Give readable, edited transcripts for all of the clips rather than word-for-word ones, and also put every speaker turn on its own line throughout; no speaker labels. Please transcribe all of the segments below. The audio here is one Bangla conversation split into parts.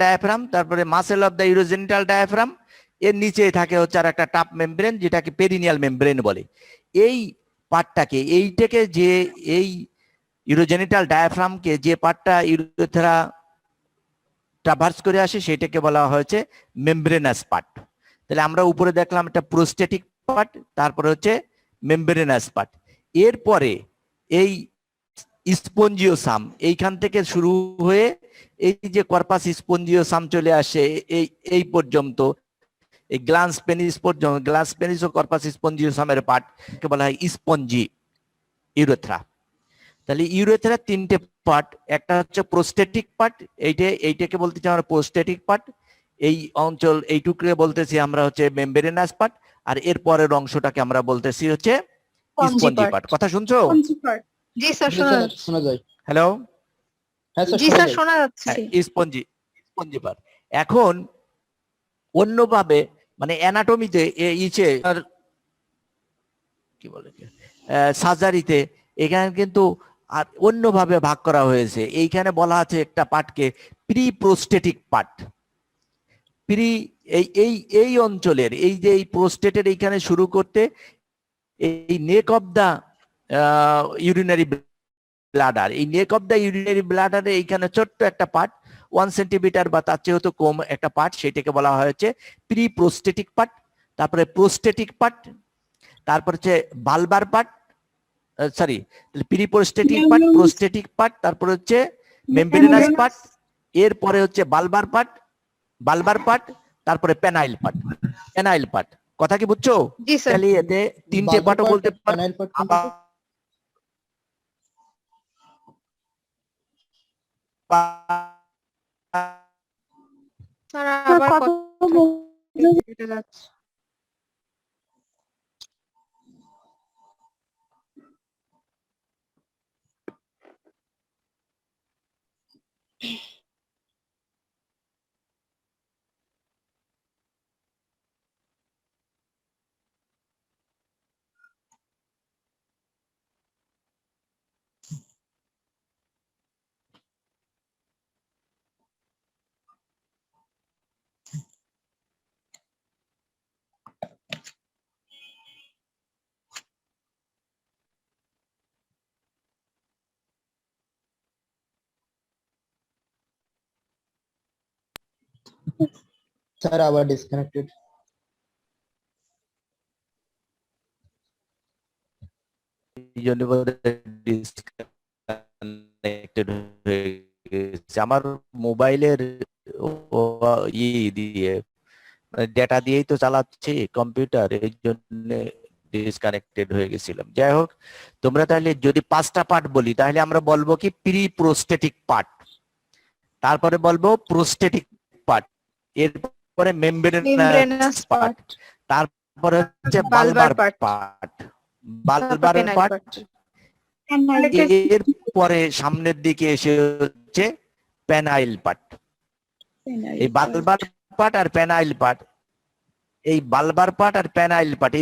ডায়াফ্রাম, তারপরে muscle of the urogenital diaphragm, এর নিচে থাকে হচ্ছে আর একটা টাপ মেমব্রেন যেটাকে পেরিনিয়াল মেমব্রেন বলে। এই পার্টটাকে এইটাকে যে এই ইউরোজেনিটাল ডায়াফ্রামকে যে পার্টটা ইউরোথেরা ট্রাভার্স করে আসে সেটাকে বলা হয়েছে মেমব্রেনাস পার্ট। তাহলে আমরা উপরে দেখলাম একটা প্রোস্টেটিক পার্ট, তারপরে হচ্ছে মেমব্রেনাস পার্ট। এরপরে এই স্পঞ্জিওসাম এইখান থেকে শুরু হয়ে এই যে কর্পাস স্পঞ্জিওসাম চলে আসে এই এই পর্যন্ত, এই গ্ল্যান্স পেনিস পর্যন্ত, গ্ল্যান্স পেনিস ও কর্পাস স্পঞ্জিওসামের পার্টকে বলা হয় স্পঞ্জি ইউরেথ্রা। তাহলে ইউরেথ্রা তিনটে পার্ট, একটা হচ্ছে প্রোস্টেটিক পার্ট, এইটাকে বলতেছি আমরা প্রোস্টেটিক পার্ট, এই অঞ্চল এইটুকুকে বলতেছি আমরা হচ্ছে মেমব্রেনাস পার্ট, আর এর পরের অংশটাকে আমরা বলতেছি হচ্ছে স্পঞ্জি পার্ট। কথা শুনছো?
জি স্যার শোনা যায়।
হ্যালো,
হ্যাঁ স্যার জি স্যার শোনা যাচ্ছে।
Spongy spongy part. এখন অন্যভাবে মানে অ্যানাটমিতে ইচে কি বলে সার্জারিতে এখানে কিন্তু আর অন্যভাবে ভাগ করা হয়েছে। এইখানে বলা আছে একটা পার্টকে প্রি প্রোস্টেটিক পার্ট। প্রি এই এই এই অঞ্চলের এই যে এই প্রোস্টেটের এইখানে শুরু করতে এই neck of the urinary bladder, এই নেক অফ দা ইউরিনারি ব্লাডারে এইখানে ছোট্ট একটা পার্ট 1 সেন্টিমিটার বা তার চেয়ে হয়তো কম একটা পার্ট, সেটাকে বলা হয়েছে প্রি প্রোস্টেটিক পার্ট। তারপরে প্রোস্টেটিক পার্ট, তারপর হচ্ছে bulbar part, sorry pre prostatic part, prostatic part, তারপর হচ্ছে মেমব্রেনাস পার্ট, এরপরে হচ্ছে বালবার পার্ট, বালবার পার্ট, তারপরে পেনাইল পার্ট। পেনাইল পার্ট কথা কি বুঝছো? তাহলে এতে তিনটে পার্টও বলতে
স্যার আবার ডিসকানেক্টেড।
আমার মোবাইলের দিয়ে ডেটা দিয়েই তো চালাচ্ছি কম্পিউটার, এই জন্য ডিসকানেক্টেড হয়ে গেছিলাম। যাই হোক, তোমরা তাহলে যদি 5টা পার্ট বলি তাহলে আমরা বলবো কি প্রি প্রোস্টেটিক পার্ট, তারপরে বলবো প্রোস্টেটিক পার্ট, এরপরে মেমব্রেনাস পার্ট, তারপরে হচ্ছে বালবার পার্ট, বালবার পার্ট, এরপরে সামনের দিকে এসে হচ্ছে পেনাইল পার্ট। এই বালবার পার্ট আর পেনাইল পার্ট, এই বালবার পার্ট আর পেনাইল পার্ট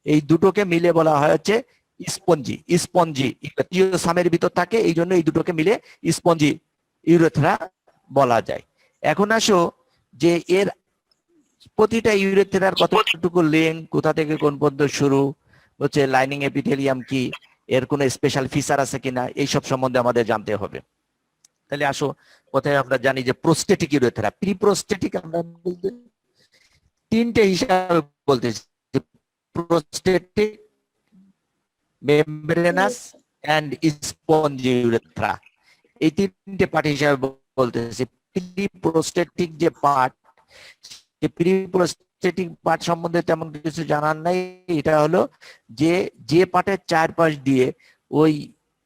এই দুটোকে মিলে বলা হয় হচ্ছে স্পঞ্জি। স্পঞ্জি সামের ভিতর থাকে, এই জন্য এই দুটোকে মিলে স্পঞ্জি ইউরেথ্রা বলা যায়। এখন আসো যে এর প্রতিটা ইউরেথ্রার কতটুকু লেন্থ, কোথা থেকে কোন পর্যন্ত শুরু হচ্ছে, লাইনিং এপিথেলিয়াম কি, এর কোনো স্পেশাল ফিচার আছে কিনা, এইসব সম্বন্ধে আমাদের জানতে হবে। তাহলে আসো, কোথায় আমরা জানি যে প্রোস্টেটিক ইউরেথ্রা, প্রি প্রোস্টেটিক আমরা তিনটে হিসাবে বলতেছি, prostatic, membranous and spongy urethra, এই তিনটে পার্ট হিসাবে বলতেছি। প্রি প্রোস্টেটিক যে পার্ট, প্রি প্রোস্টেটিক পার্ট সম্বন্ধে তেমন কিছু জানার নাই। এটা হলো যে পার্টের চারপাশ দিয়ে ওই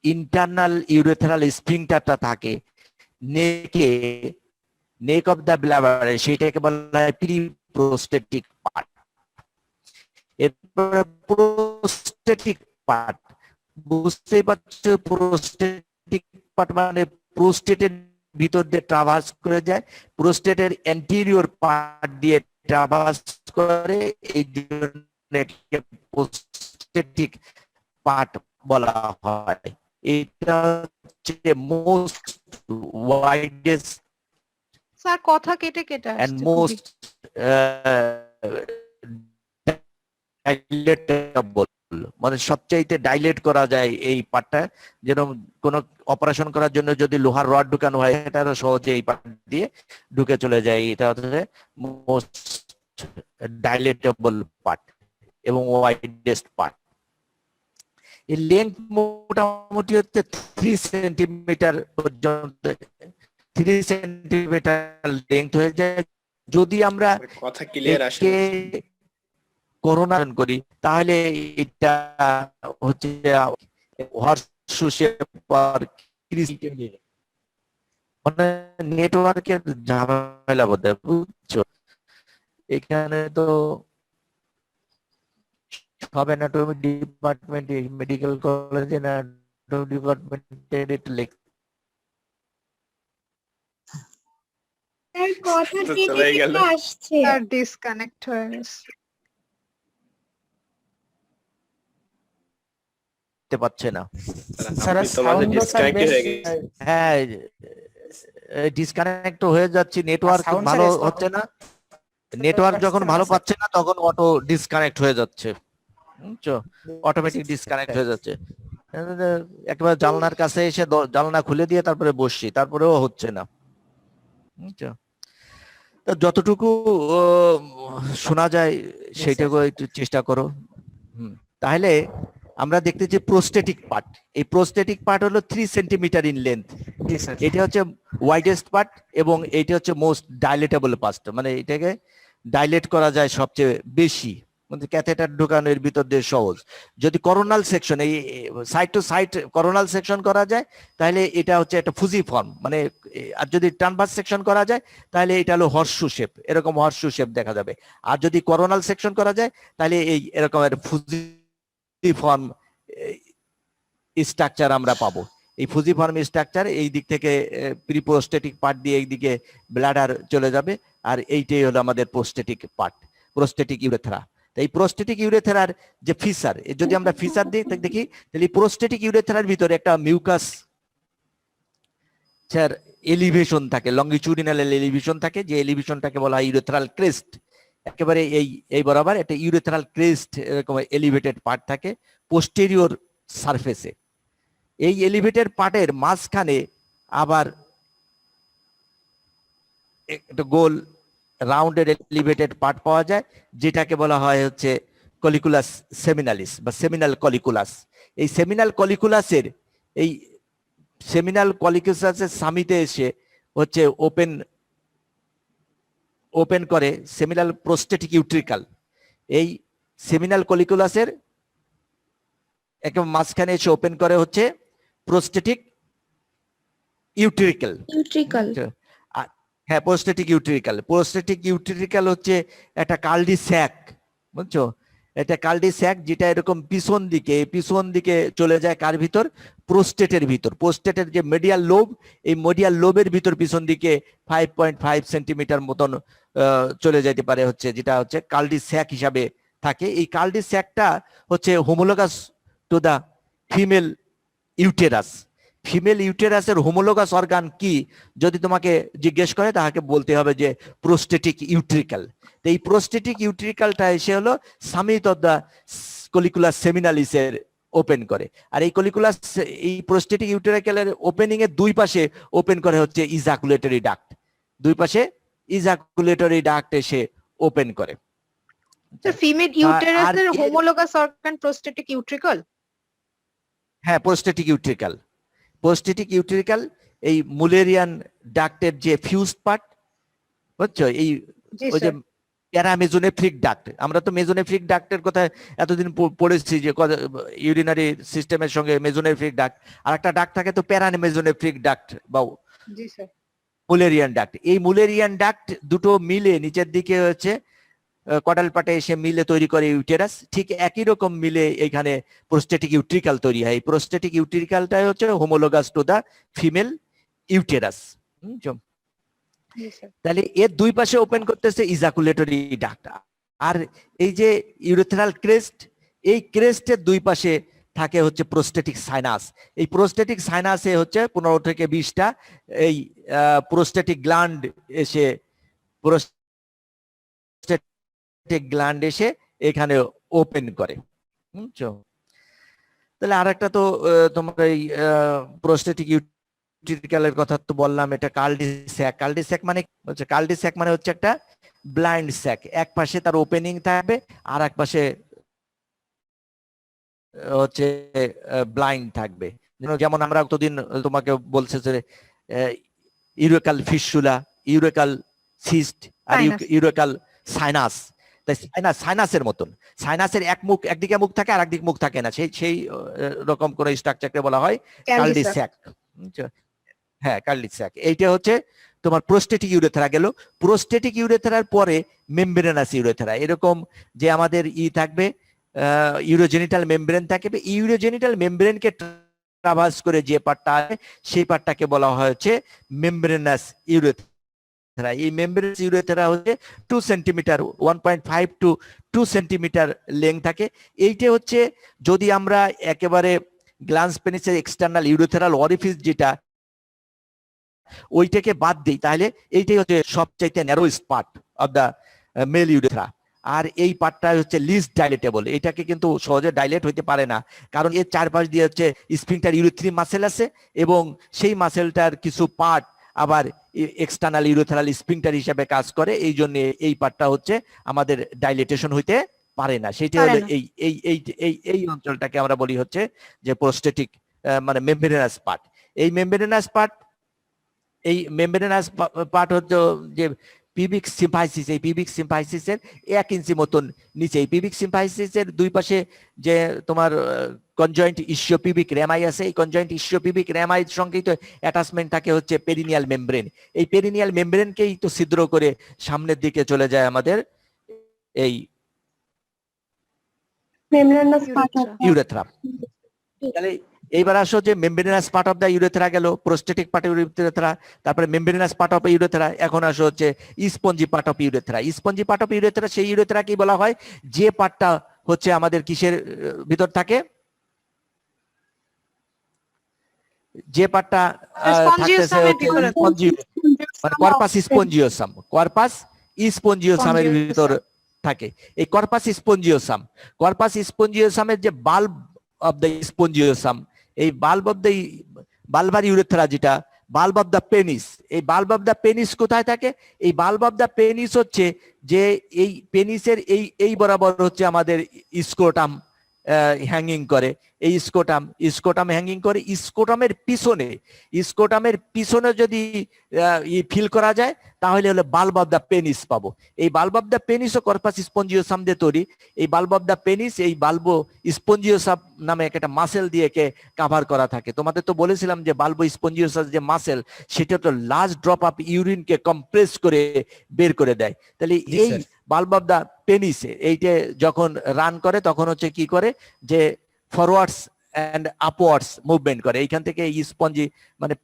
ইন্টারনাল ইউরেথ্রাল স্ফিংটারটা থাকে নেকে, নেক অফ দ্য ব্লাডারে, সেটাকে বলা হয় প্রি প্রোস্টেটিক পার্ট। এরপরে প্রোস্টেটিক পার্ট, বুঝতেই পারছো প্রোস্টেটিক পার্ট মানে প্রোস্টেটের ভিতর দিয়ে ট্রাভার্স করে যায়, প্রোস্টেটের অ্যান্টেরিয়র পার্ট দিয়ে ট্রাভার্স করে, এই জন্য প্রোস্টেটিক পার্ট বলা হয়। এটা হচ্ছে মোস্ট ওয়াইডেস্ট
স্যার কথা কেটে কেটে
and
আসছে খুবই।
most dilatable, মানে সবচাইতে ডাইলেট করা যায় এই পার্টটা, যেরকম কোন অপারেশন করার জন্য যদি লোহার রড ঢুকানো হয় এটারও সহজে এই পার্ট দিয়ে ঢুকে চলে যায়। এটা হচ্ছে মোস্ট ডাইলেটেবল পার্ট এবং ওয়াইডেস্ট পার্ট। এর লেন্থ মোটামুটি হচ্ছে 3 সেন্টিমিটার পর্যন্ত, 3 সেন্টিমিটার লেন্থ হয়ে যায়। যদি আমরা
কথা ক্লিয়ার আসে
একে করোনা করি তাহলে এটা হচ্ছে হর্সশু শেপ আর মানে নেটওয়ার্কের ঝামেলা বোধহয়, বুঝছো? এখানে তো সব anatomy department, medical college anatomy ডিপার্টমেন্টের একটু
স্যার কথা
তো
কেটে
চলেই গেল।
কেটে আসছে।
স্যার ডিসকানেক্ট হয়ে গেছে।
দেখতে পাচ্ছে না।
স্যার তোমাদের ডিসকানেক্ট হয়ে গেছে।
হ্যাঁ, ডিসকানেক্ট হয়ে যাচ্ছে, নেটওয়ার্ক ভালো হচ্ছে না। নেটওয়ার্ক যখন ভালো পাচ্ছে না তখন অটো ডিসকানেক্ট হয়ে যাচ্ছে, বুঝছো? অটোমেটিক ডিসকানেক্ট হয়ে যাচ্ছে। একেবারে জানলার কাছে এসে জানলা খুলে দিয়ে তারপরে বসছি, তারপরেও হচ্ছে না, বুঝছো? তো যতটুকু শোনা যায় সেইটুকু একটু চেষ্টা করো। তাহলে আমরা দেখতেছি প্রোস্টেটিক পার্ট। এই প্রোস্টেটিক পার্ট হলো 3 সেন্টিমিটার ইন লেন্থ। এটা হচ্ছে ওয়াইডেস্ট পার্ট এবং এটা হচ্ছে মোস্ট ডাইলেটেবল পার্ট, মানে এটাকে ডাইলেট করা যায় সবচেয়ে বেশি, মানে ক্যাথেটার ঢোকানো এর ভিতর দিয়ে সহজ। যদি করোনাল সেকশন, এই side to side coronal section করা যায় তাহলে এটা হচ্ছে একটা ফুজি ফর্ম, মানে আর যদি ট্রানভার্স সেকশন করা যায় তাহলে এটা হলো হর্সশু শেপ, এরকম হর্সশু শেপ দেখা যাবে। আর যদি করোনাল সেকশন করা যায় তাহলে এই এরকমের ফুজি ফর্ম স্ট্রাকচার আমরা পাবো। এই ফুজি ফর্ম স্ট্রাকচার এই দিক থেকে প্রিপ্রোস্টেটিক পার্ট দিয়ে এইদিকে ব্লাডার চলে যাবে, আর এইটাই হলো আমাদের প্রোস্টেটিক পার্ট, প্রোস্টেটিক ইউরেথ্রা। এই প্রোস্টেটিক ইউরেথ্রার যে ফিচার, যদি আমরা ফিচার দেখি তাহলে প্রোস্টেটিক ইউরেথ্রার ভিতরে একটা মিউকাস স্যার এলিভেশন থাকে, লঙ্গিচুডিনাল এলিভেশন থাকে, যে এলিভেশনটাকে বলা হয় ইউরেথ্রাল ক্রেস্ট। একেবারে এই বরাবর একটা ইউরেথ্রাল ক্রেস্ট এরকম এলিভেটেড পার্ট থাকে পোস্টেরিয়র সারফেসে। এই এলিভেটেড পার্টের মাঝখানে আবার একটা গোল রাউন্ডেড এলিভেটেড পার্ট পাওয়া যায়, যেটাকে বলা হয় হচ্ছে কলিকুলাস সেমিনালিস বা সেমিনাল কলিকুলাস। এই সেমিনাল কলিকুলাসের সামিতে এসে হচ্ছে ওপেন করে সেমিনাল প্রোস্টেটিক ইউট্রিকাল। এই সেমিনাল কলিকুলাসের একেবারে মাঝখানে এসে ওপেন করে হচ্ছে প্রোস্টেটিক ইউট্রিকাল। হ্যাঁ, প্রোস্টেটিক ইউট্রিকাল। প্রোস্টেটিক ইউট্রিকাল হচ্ছে একটা কালডি স্যাক, বুঝছো? এটা কালডি স্যাক যেটা এরকম পিছন দিকে চলে যায় কার ভিতর? প্রোস্টেটের ভিতর। প্রোস্টেটের যে মিডিয়াল লোব, এই মিডিয়াল লোবের ভিতর পিছন দিকে 5.5 সেন্টিমিটার মতন চলে যেতে পারে, হচ্ছে যেটা হচ্ছে কালডি স্যাক হিসাবে থাকে। এই কালডি স্যাকটা হচ্ছে homologous to the female uterus. Female ইউটেরাসের হোমোলোগাস অর্গান কি যদি তোমাকে জিজ্ঞেস করে তাকে বলতে হবে যে প্রোস্টেটিক ইউট্রিকাল। তো এই প্রোস্টেটিক ইউট্রিকালটা এসে হলো সামিট অফ দা কলিকুলাস সেমিনালিসের ওপেন করে। আর এই প্রোস্টেটিক ইউট্রিকালের ওপেনিং এর দুই পাশে ওপেন করে হচ্ছে ইজাকুলেটরি ডাক্ট। দুই পাশে ইজাকুলেটরি ডাক্ট এসে ওপেন করে।
ফিমেল ইউটেরাসের হোমোলোগাস অর্গান প্রোস্টেটিক ইউট্রিকাল।
হ্যাঁ, প্রোস্টেটিক ইউট্রিকাল। প্রোস্টেটিক ইউট্রিকাল এই মুলেরিয়ান ডাক্টের যে ফিউজ পার্ট, বুঝছো? এই ওই যে প্যারামেজোনেফ্রিক ডাক্ট, আমরা তো মেজোনেফ্রিক ডাক্টের কথা এতদিন পড়েছি যে ইউরিনারি সিস্টেমের সঙ্গে মেজোনেফ্রিক ডাক্ট, আর একটা ডাক্ট থাকে তো প্যারামেজোনেফ্রিক ডাক্ট বা মুলেরিয়ান ডাক্ট। এই মুলেরিয়ান ডাক্ট দুটো মিলে নিচের দিকে হচ্ছে কডাল পাটে এসে মিলে তৈরি করে ইউটেরাস। ঠিক একই রকম মিলে এখানে প্রোস্টেটিক ইউট্রিকাল তৈরি হয়। প্রোস্টেটিক ইউট্রিকালটাই হচ্ছে homologous to the female uterus. তাহলে এর দুই পাশে ওপেন করতেছে ইজাকুলেটরি ডাক্ট। আর এই যে ইউরেথ্রাল ক্রেস্ট, এই ক্রেস্টের দুই পাশে থাকে হচ্ছে প্রোস্টেটিক সাইনাস। এই প্রোস্টেটিক সাইনাসে হচ্ছে 15 থেকে 20টা এই প্রোস্টেটিক গ্ল্যান্ড এসে প্রোস্টেটিক গ্ল্যান্ড এসে এখানে ওপেন করে। বুঝছো? তাহলে আরেকটা তো তোমার এই প্রোস্টেটিক ইউটিরিকালের কথা তো বললাম, এটা কার্ডিস্যাক। কার্ডিস্যাক মানে হচ্ছে একটা ব্লাইন্ড স্যাক, এক পাশে তার ওপেনিং থাকবে আর এক পাশে হচ্ছে ব্লাইন্ড থাকবে। যেমন আমরা কতদিন তোমাকে বলছে যে ইউরেকাল ফিস্টুলা, ইউরেকাল সিস্ট আর ইউরেকাল সাইনাস। সাইনাসের মতন, সাইনাসের একদিকে মুখ থাকে আর একদিকে মুখ থাকে না, সেই রকম কোন স্ট্রাকচারকে বলা হয় কার্ডিস্যাক। হ্যাঁ, কার্ডিস্যাক। এইটা হচ্ছে তোমার প্রোস্টেটিক ইউরেথ্রা গেল। প্রোস্টেটিক ইউরেথ্রার পরে মেমব্রেনাস ইউরেথ্রা, এরকম যে আমাদের থাকবে ইউরোজেনিটাল মেমব্রেন থাকবে। ইউরোজেনিটাল মেমব্রেনকে ট্রাভার্স করে যে পার্টটা আছে সেই পার্টটাকে বলা হচ্ছে মেমব্রেনাস ইউরেথ্রা। এই মেমব্রেনাস ইউরেথ্রা হচ্ছে 2 সেন্টিমিটার, 1.5 to 2 সেন্টিমিটার লেন্থ থাকে। এইটা হচ্ছে যদি আমরা একেবারে গ্ল্যান্স পেনিসের এক্সটার্নাল ইউরেথ্রাল অরিফিস যেটা ওইটাকে বাদ দিই, তাহলে এইটাই হচ্ছে সবচাইতে narrowest part of the male urethra. আর এই পার্টটা হচ্ছে লিস্ট ডাইলেটেবল, এটাকে কিন্তু সহজে ডাইলেট হইতে পারে না, কারণ এর চারপাশ দিয়ে হচ্ছে স্ফিংটার ইউরেথ্রি মাসেল আছে এবং সেই মাসেলটার কিছু পার্ট আবার এক্সটার্নাল ইউরেথ্রাল স্ফিংটার হিসেবে কাজ করে। এই জন্য এই পার্টটা হচ্ছে আমাদের ডাইলেটেশন হইতে পারে না। সেটা হলো এই অঞ্চলটাকে আমরা বলি হচ্ছে যে প্রোস্টেটিক মানে মেমব্রেনাস পার্ট। এই মেমব্রেনাস পার্ট হচ্ছে যে পিবিক সিম্পাইসিস, এই পিবিক সিম্পাইসিসের 1 ইঞ্চি মতন নিচে। এই পিবিক সিম্পাইসিসের দুই পাশে যে তোমার কনজয়েন্ট ইসিওপিবিক রেমাই আছে, এই কনজয়েন্ট ইসিওপিবিক রেমাইয়ের সঙ্গেই তো অ্যাটাচমেন্ট থাকে হচ্ছে পেরিনিয়াল মেমব্রেন। এই পেরিনিয়াল মেমব্রেনকেই তো ছিদ্র করে সামনের দিকে চলে যায় আমাদের এই ইউরেথ্রা। তাহলে এইবার আসো যে membranous part of the urethra গেল, প্রোস্টেটিক পার্ট অফ ইউরেথ্রা, তারপরে মেমব্রেনাস পার্ট অফ ইউরেথ্রা। এখন আসো হচ্ছে spongy part of urethra. Spongy part of urethra সেই ইউরেথ্রা কি বলা হয় যে পার্টটা হচ্ছে আমাদের কিসের ভিতর থাকে, যে পার্টটা থাকতেছে মানে কর্পাস স্পঞ্জিওসাম, কর্পাস স্পঞ্জিওসামের ভিতর থাকে। এই কর্পাস স্পঞ্জিওসামের যে বাল্ব অফ দ্য স্পঞ্জিওসাম, এই bulb of the Balbir urethra যেটা বাল্ব অফ দ্য পেনিস, এই বাল্ব অফ দ্য পেনিস কোথায় থাকে? এই বাল্ব অফ দ্য পেনিস হচ্ছে যে এই পেনিসের এই বরাবর হচ্ছে আমাদের স্ক্রোটাম হ্যাঙ্গিং করে। এই স্ক্রোটাম হ্যাঙ্গিং করে। স্ক্রোটামের পিছনে যদি ফিল করা যায় তাহলে হলো বাল্ব অফ দ্য পেনিস পাবো। এই বাল্ব অফ দ্য পেনিস ও কর্পাস স্পঞ্জিওসাম দিয়ে তৈরি। এই বাল্ব অফ দ্য পেনিস এই বাল্বো স্পঞ্জিওসাম নামে একটা মাসেল দিয়ে কাভার করা থাকে। তোমাদের তো বলেছিলাম যে বাল্বো স্পঞ্জিওসাম যে মাসেল সেটা তো লার্জ ড্রপ অফ ইউরিনকে কম্প্রেস করে বের করে দেয়। তাহলে এই বাল্ব অফ দ্য পেনিস এইটা যখন রান করে তখন হচ্ছে কি করে যে ফরওয়ার্ডস এন্ড আপওয়ার্ডস মুভমেন্ট করে। এইখান থেকে স্পঞ্জি মানে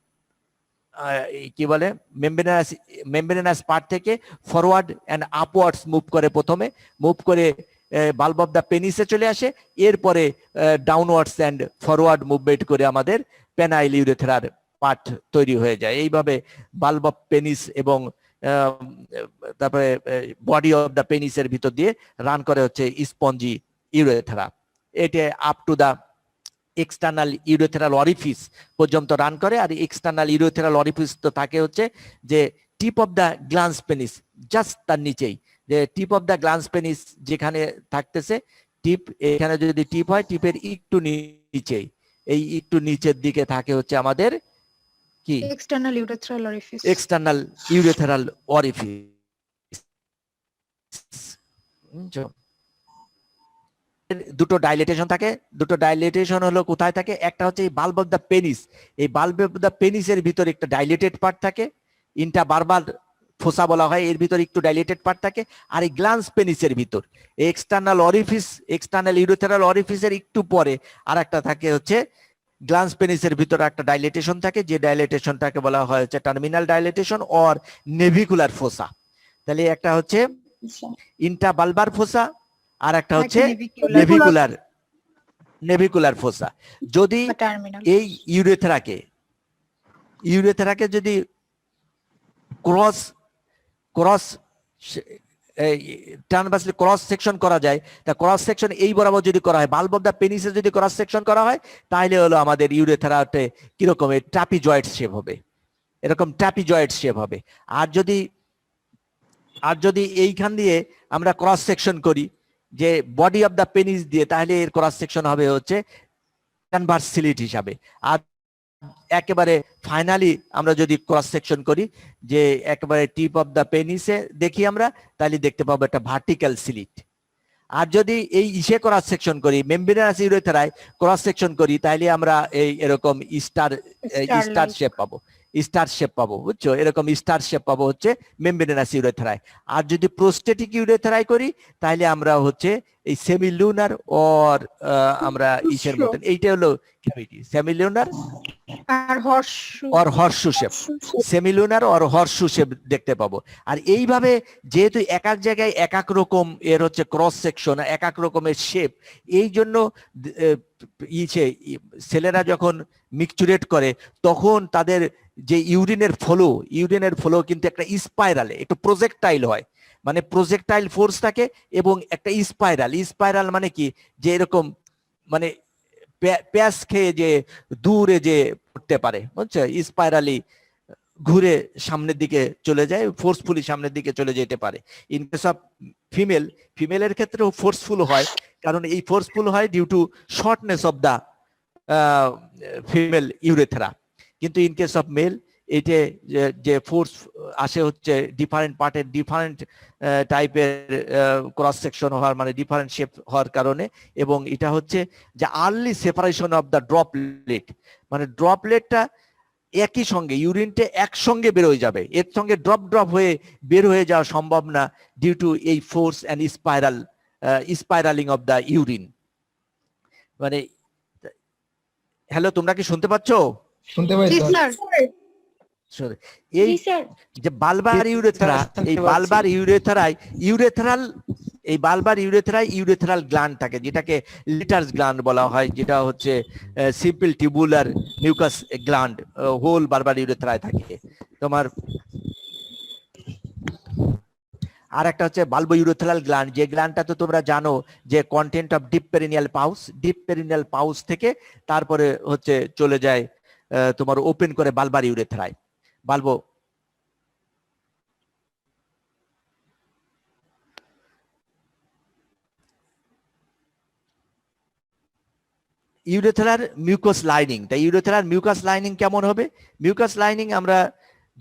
কি বলে মেমব্রেনাস পার্ট থেকে ফরওয়ার্ড এন্ড আপওয়ার্ডস মুভ করে, প্রথমে মুভ করে বাল্ব অফ দ্য পেনিসে চলে আসে, এরপরে ডাউনওয়ার্ডস এন্ড ফরওয়ার্ড মুভমেন্ট করে আমাদের পেনাইল ইউরেথ্রার পার্ট তৈরি হয়ে যায়। এইভাবে বাল্ব অফ পেনিস এবং তারপরে বডি অফ দ্য পেনিসের ভিতর দিয়ে রান করে হচ্ছে স্পঞ্জি ইউরেথ্রা। এটা up to the external urethral orifice পর্যন্ত রান করে। আর এক্সটার্নাল ইউরেথ্রাল অরিফিস তো থাকে হচ্ছে যে tip of the glans penis, just তার নিচেই, যে tip of the glans penis যেখানে থাকতেছে, টিপ এখানে যদি টিপ হয় টিপের একটু নিচেই, এই একটু নিচের দিকে থাকে হচ্ছে আমাদের কি
external urethral orifice.
External urethral orifice. দুটো ডাইলেটেশন থাকে। দুটো ডাইলেটেশন হলো কোথায় থাকে? একটা হচ্ছে এই বাল্ব অফ দ্য পেনিস, এই বাল্ব অফ দ্য পেনিসের ভিতর একটা ডাইলেটেড পার্ট থাকে, ইন্টাবারবাল ফোসা বলা হয়, এর ভিতর একটু ডাইলেটেড পার্ট থাকে। আর এই গ্ল্যান্স পেনিসের ভিতর এক্সটার্নাল অরিফিস, এক্সটার্নাল ইউরেথ্রাল অরিফিসের একটু পরে আর একটা থাকে হচ্ছে গ্ল্যান্স পেনিসের ভিতরে একটা ডাইলেটেশন থাকে, যে ডাইলেটেশনটাকে বলা হয় হচ্ছে টার্মিনাল ডাইলেটেশন অর নেভিকুলার ফোসা। তাহলে একটা হচ্ছে ইন্টাবালবার ফোসা আর একটা হচ্ছে নেভিকুলার নেভিকুলার ফোসা। যদি
টার্মিনাল
এই ইউরেথ্রাকে যদি ক্রস ট্রান্সভার্সলি ক্রস সেকশন করা যায়, তা ক্রস সেকশন এই বরাবর যদি করা হয়, বাল্ব অফ দ্য পেনিসে যদি ক্রস সেকশন করা হয়, তাহলে হলো আমাদের ইউরেথ্রাতে কিরকম ট্রাপিজয়েড শেপ হবে, এরকম ট্রাপিজয়েড শেপ হবে। আর যদি এইখান দিয়ে আমরা ক্রস সেকশন করি যে বডি অফ দ্য পেনিস দিয়ে, তাহলে এর ক্রস সেকশন হবে হচ্ছে ট্রান্সভার্স স্লিট হিসাবে। আর একেবারে ফাইনালি আমরা যদি ক্রস সেকশন করি যে একেবারে টিপ অফ দ্য পেনিসে দেখি আমরা, তাহলে দেখতে পাবো একটা ভার্টিক্যাল স্লিট। আর যদি এই ইসে ক্রস সেকশন করি, মেমব্রেনাস ইউরেথ্রায় ক্রস সেকশন করি, তাহলে আমরা এই এরকম স্টার শেপ পাবো, স্টার শেপ পাবো, বুঝছো, এরকম স্টার শেপ পাবো হচ্ছে মেমব্রেনাস ইউরেথ্রায়। আর যদি প্রোস্টেটিক ইউরেথ্রায় করি, তাহলে আমরা হচ্ছে এই সেমিলুনার অর আমরা ইসের মতন, এইটা হলো ক্যাভিটি, সেমিলুনার আর হর্সু শেপ, সেমিলুনার আর হর্সু শেপ দেখতে পাবো। আর এইভাবে যেহেতু এক এক জায়গায় এক এক রকম এর হচ্ছে ক্রস সেকশন, এক এক রকমের শেপ, এই জন্য ছেলেরা যখন মিক্সচুরেট করে তখন তাদের যে ইউরিনের ফ্লো কিন্তু একটা স্পাইরালে, একটু প্রজেক্টাইল হয়, মানে প্রজেক্টাইল ফোর্স থাকে এবং একটা স্পাইরাল মানে কি, যে এরকম মানে প্যাস খেয়ে যে দূরে যে পড়তে পারে, বুঝছো, স্পাইরালি ঘুরে সামনের দিকে চলে যায়, ফোর্সফুলি সামনের দিকে চলে যেতে পারে। ইন কেস অফ ফিমেলের ক্ষেত্রেও ফোর্সফুল হয়, কারণ এই ফোর্সফুল হয় due to shortness of the female urethra. কিন্তু ইন কেস অফ মেল এতে যে ফোর্স আসে হচ্ছে ডিফারেন্ট পার্টের ডিফারেন্ট টাইপের ক্রস সেকশন হওয়ার, মানে ডিফারেন্ট শেপ হওয়ার কারণে, এবং এটা হচ্ছে যে early separation of the droplet, মানে ড্রপলেটটা একই সঙ্গে ইউরিনটা একসঙ্গে বের হয়ে যাবে, এর সঙ্গে ড্রপ হয়ে বের হয়ে যাওয়া সম্ভব না ডিউ টু এই force and spiralling of the urine. মানে হ্যালো, তোমরা কি শুনতে পাচ্ছ?
শুনতে পাই
স্যার। এই যে বালবার ইউরেথ্রা, এই বালবার ইউরেথ্রাল গ্ল্যান্ড থাকে, যেটাকে লিটার্স গ্ল্যান্ড বলা হয়, যেটা হচ্ছে simple tubular mucous gland whole bulbar ইউরেথ্রায় থাকে তোমার। আর একটা হচ্ছে বালবো ইউরেথ্রাল গ্ল্যান্ড, যে গ্ল্যান্ডটা তো তোমরা জানো যে কন্টেন্ট অফ ডিপ পেরিনিয়াল পাউস থেকে তারপরে হচ্ছে চলে যায় তোমার ওপেন করে বালবার ইউরেথ্রায়। বালবো ইউরেথ্রার মিউকাস লাইনিং, তাই ইউরেথ্রার মিউকাস লাইনিং কেমন হবে? মিউকাস লাইনিং আমরা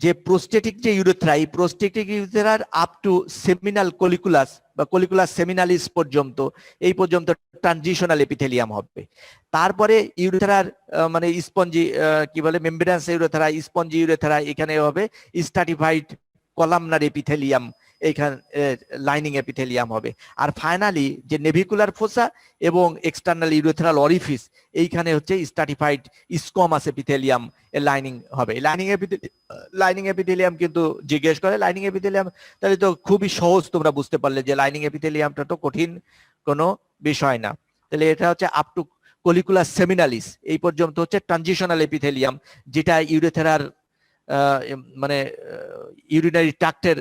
যে প্রোস্টেটিক যে ইউরেথ্রা, এই প্রোস্টেটিক ইউরেথ্রার আপ টু সেমিনাল কলিকুলাস বা কলিকুলাস সেমিনালিস পর্যন্ত, এই পর্যন্ত ট্রানজিশনাল এপিথেলিয়াম হবে। তারপরে ইউরেথ্রার মানে স্পঞ্জি কি বলে, মেমব্রেনাস ইউরেথ্রা, স্পঞ্জি ইউরেথ্রা, এখানে হবে স্ট্রাটিফাইড কলামনার এপিথেলিয়াম, এইখানে লাইনিং এপিথেলিয়াম হবে। আর ফাইনালি যে নেভিকুলার ফোসা এবং এক্সটার্নাল ইউরেথ্রাল অরিফিস, এইখানে হচ্ছে স্ট্রাটিফাইড স্কোমাস এপিথেলিয়াম এর লাইনিং হবে। লাইনিং এপিথেলিয়াম কিন্তু জিজ্ঞেস করে, লাইনিং এপিথেলিয়াম, তাহলে তো খুবই সহজ, তোমরা বুঝতে পারলে যে লাইনিং এপিথেলিয়ামটা তো কঠিন কোনো বিষয় না। তাহলে এটা হচ্ছে আপ টু কলিকুলাস সেমিনালিস, এই পর্যন্ত হচ্ছে ট্রানজিশনাল এপিথেলিয়াম, যেটা ইউরেথ্রার মানে ইউরিনারি ট্রাক্টের